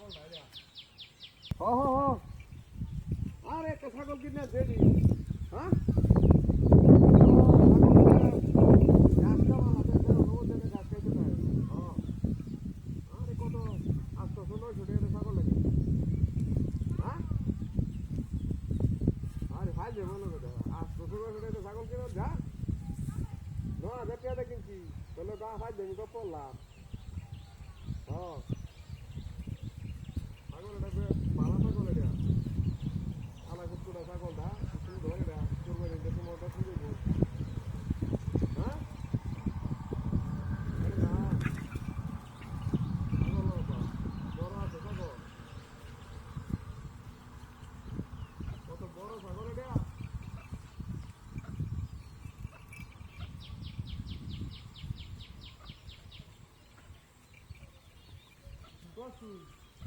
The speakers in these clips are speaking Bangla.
হ হ হ আর একটা ছাগল কিনে দেরি হ্যাঁ ছাগল কিনে যা 9,000 টাকা কিনছি তাহলে গা ফাইল দেবি তো পড়লাম হ্যাঁ ছাগল এটা ভালো ছাগল এটা আলা কুকুরা ছাগলটা সুন্দর এটা কোরবানি দিতে তোমারটা সুন্দর হ্যাঁ না ছাগল বড় আছে ছাগল কত বড় ছাগল এটা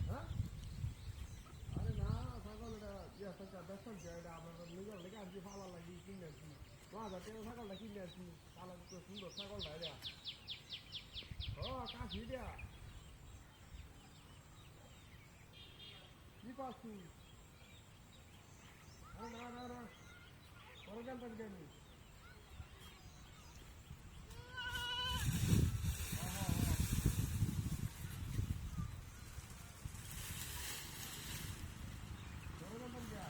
হ্যাঁ আরে না ছাগল এটা ইয়া সরকার দেখছেন যে এটা আমার নিজের লেগে আনছি পালা লাগিয়ে কিনে আসছি 9,000 টাকা ছাগলটা কিনে আসছি পালা তো সুন্দর ছাগলটা এটা ও কাশি এটা কি পাচ্ছি আরে না না না পরে জানতাম কেন পরে জানতাম কে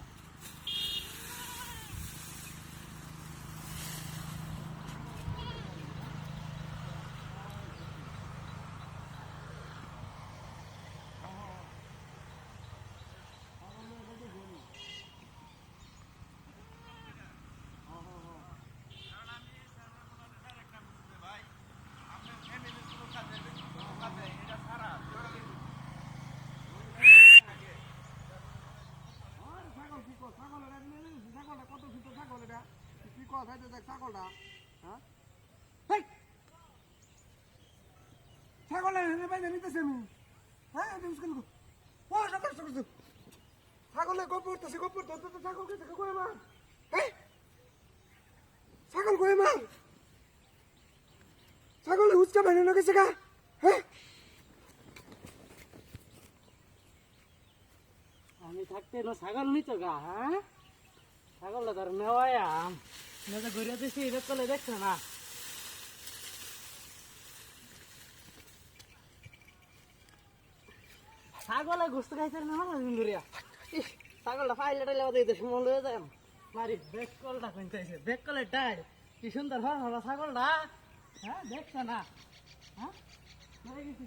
ছাগলটা কত সুন্দর ছাগল এটা কি কথা দেখ ছাগলটা হ্যাঁ ছাগলটা বাইরে নিতেছি আমি হ্যাঁ ছাগলে গোপর করতেছে গোপর ধরতে তো ছাগলকে থেকে কয়ে মা হ্যাঁ ছাগল কয়ে মা ছাগলে হুচকা বাইরে না গেছে গা হ্যাঁ আমি থাকতে না ছাগল নিত গা হ্যাঁ ছাগলটা ধর নেওয়াই না তো ঘুরে দিছি এটা চলে দেখছে না ছাগলে ঘুরতে খাইছে না ঘুরিয়া ছাগলটা ফাইলে টাইলে দিতে সময় লয়ে যায় মারি ব্যাক কলটা কিনতেছে ব্যাক কলের টাইল কি সুন্দর ছাগলটা হ্যাঁ দেখছে না হ্যাঁ গেছি